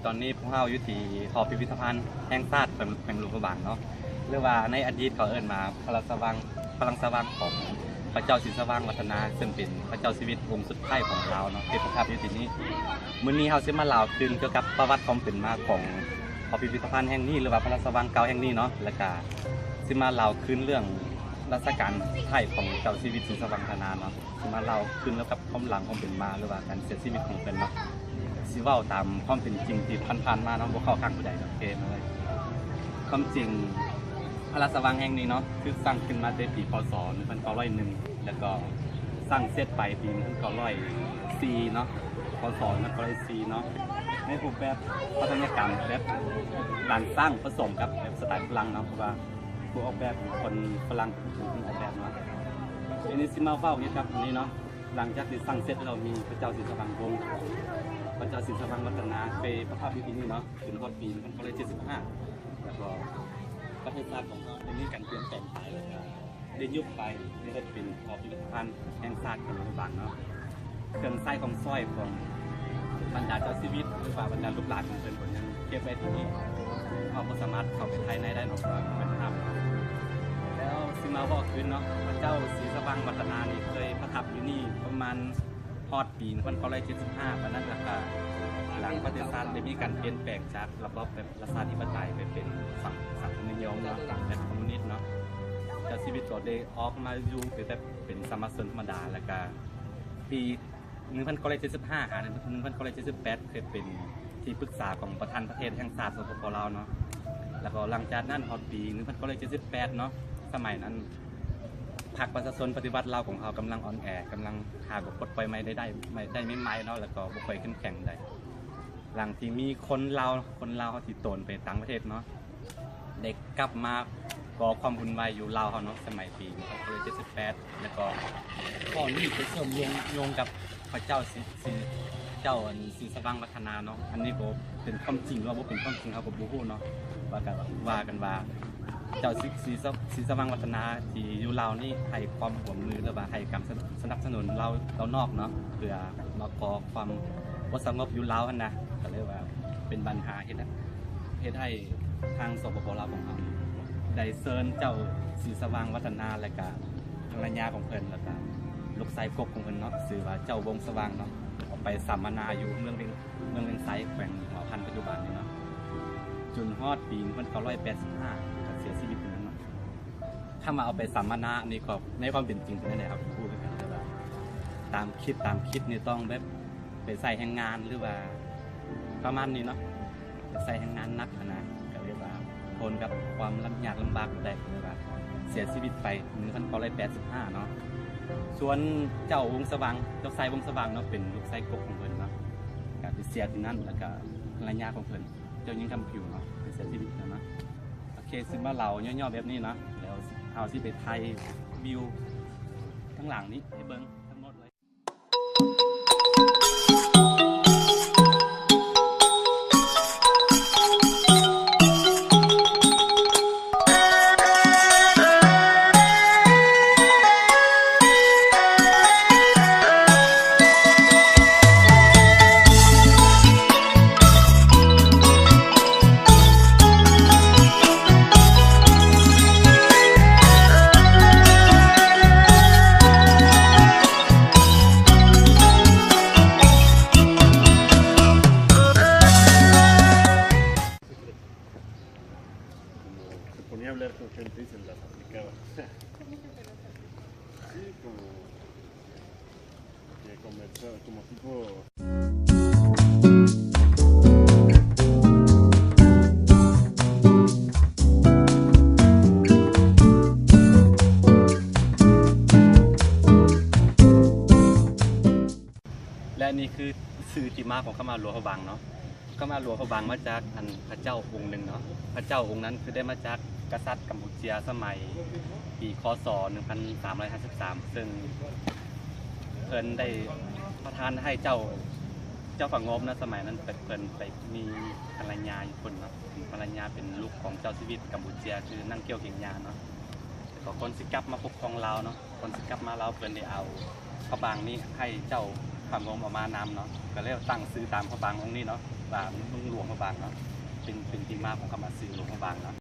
ตอนนี้พวกเราอยู่ที่หอพิพิธภัณฑ์แห่งชาติแห่งหลวงพระบางเนาะหรือว่าในอดีตเขาเอิ้นมาพลังสว่างของพระเจ้าศรีสว่างวัฒนาซึ่งเป็นพระเจ้าชีวิตองค์สุดท้ายของเราเนาะที่ประทับอยู่ที่นี้มื้อนี้เราสิมาเล่าถึงเกี่ยวกับประวัติความเป็นมาของหอพิพิธภัณฑ์แห่งนี้หรือว่าพลังสว่างเก่าแห่งนี้เนาะแล้วก็สิมาเล่าขึ้นเรื่องรัชกาลไทยของเจ้าชีวิตศรีสว่างวัฒนาเนาะสิมาเล่าขึ้นแล้วกับความหลังความเป็นมาหรือว่าการเสียชีวิตของเพิ่นเนาะสิเว้าตามความเป็นจริงที่ผ่านๆมาเนาะบ่เข้าข้างผู้ใดดอกเกมเลยความจริงพระราชวังแห่งนี้เนาะคือสร้างขึ้นมาในปีพ.ศ. 1901แล้วก็สร้างเสร็จไปปี1904เนาะพ.ศ. 1904เนาะในรูปแบบพัฒนาการแบบการสร้างผสมกับแบบสไตล์ฝรั่งเนาะเพราะว่าผู้ออกแบบเป็นคนฝรั่งผู้ออกแบบเนาะอันนี้สิมาเฝ้าเนี่ยครับอันนี้เนาะหลังจากที่สร้างเสร็จเรามีพระเจ้าศรีสว่างวงศ์พระเจ้าศรีสว่างวัฒนาไปประทับอยู่ที่นี่เนาะถึงฮอดปี1975แล้วก็ประเทศชาติของเราได้มีการเปลี่ยนแปลงไปแล้วก็ได้ยุบไปนี่ก็เป็นหอพิพิธภัณฑ์แห่งชาติของหลวงพระบางเนาะเครื่องใช้ของสร้อยของบรรดาเจ้าชีวิตหรือว่าบรรดาลูกหลานของเพิ่นคนยังเก็บไว้ที่นี่เขาก็สามารถเข้าไปภายในได้เนาะว่ามันทำแล้วสิมาบอกขึ้นเนาะพระเจ้าศรีสว่างวัฒนานี่เคยประทับอยู่นี่ประมาณฮอดปี1975ปานนั้นราคาหลังประเทศชาติได้มีการเปลี่ยนแปลงจากระบอบแบบรัฐาธิปไตยไปเป็นสังคมนิยมเนาะแบบคอมมิวนิสต์เนาะแต่ชีวิตก็ได้ออกมาอยู่แบบเป็นสามัญชนธรรมดาแล้วก็ปี1975ถึง1978เคยเป็นที่ปรึกษาของประธานประเทศแห่งชาติสปป.ลาวเนาะแล้วก็หลังจากนั้นพอปี1978เนาะสมัยนั้นพรรคประชาชนปฏิวัติลาวของเขากำลังอ่อนแอกำลังหาบทปลดปล่อยไม่ได้ไม่เนาะแล้วก็บ่ค่อยเข้มแข็งได้หลังที่มีคนลาวเขาที่โตนไปต่างประเทศเนาะเด็กกลับมาก่อความวุ่นวายอยู่ลาวเขาเนาะสมัยปี1978แล้วก็ข้อนี้ไปเชื่อมโยงกับพระเจ้าศรีสว่างวัฒนาเนาะอันนี้ก็เป็นความจริงหรือว่าบ่เป็นความจริงเขาก็บ่ฮู้เนาะว่ากันว่าเจ้าศรีสว่างวัฒนาที่อยู่ลาวนี่ให้ความร่วมมือหรือว่าให้การสนับสนุนเรานอกเนาะเพื่อมาก่อความบ่สงบอยู่ลาวหั่นนะก็เลยว่าเป็นปัญหาเฮ็ดให้ทางสปป.ลาวของเราได้เชิญเจ้าศรีสว่างวัฒนาและก็ภรรยาของเพิ่นแล้วก็ลูกชายกบของเพิ่นเนาะชื่อว่าเจ้าวงสว่างเนาะออกไปสัมมนาอยู่เมืองเวียงไซแขวงหัวพันปัจจุบันนี่เนาะจนฮอดปี1985ก็เสียชีวิตนั้นเนาะถ้ามาเอาไปสัมมนาอันนี้ก็ในความเป็นจริงเป็นไงครับพูดกันแต่ว่าตามคิดนี่ต้องแบบไปใส่แรงงานหรือว่าประมาณนี้เนาะใส่แรงงานนักนะก็เรียกว่าทนกับความยากลำบากได้เลยว่าเสียชีวิตไป1985เนาะส่วนเจ้าวงสว่างเจ้าชายวงสว่างเนาะเป็นลูกชายกบของเพิ่นเนาะก็ไปเสียที่นั่นแล้วก็ภรรยาของเพิ่นเจ้ายิงคำผิวเนาะไปเสียชีวิตแล้วเนาะโอเคซึ่งมาเราย่อๆแบบนี้เนาะแล้วเอาสิไปไทยวิวทั้งหลังนี้ให้เบิ่งทั้งหมดเลยPonía a hablar con gente y se las aplicaba. Sí, como que conversaba, como tipo... และนี่คือสื่อที่มาของข้ามาหลวงพระบางเนาะข้ามาหลวงพระบางมาจากอันพระเจ้าองค์หนึ่งเนาะพระเจ้าองค์นั้นคือได้มาจากกษัตริย์กัมพูชาสมัยปีค.ศ. 1353ซึ่งเพิ่นได้ประทานให้เจ้าฝั่งงบนะสมัยนั้นเพิ่นไปมีภรรยาอยู่คนเนาะภรรยาเป็นลูกของเจ้าชีวิตกัมพูชาคือนั่งเกี่ยวเก่งยาเนาะแต่ก็คนสิกลับมาปกครองลาวเนาะคนสิกลับมาลาวเพิ่นได้เอาพระบางนี้ให้เจ้า คำงมออกมานำเนาะก็เลยตั้งซื้อตามพระบางองค์นี้เนาะว่าลุงหลวงพระบางเนาะเป็นที่มาของคำว่าซื้อหลวงพระบางเนาะ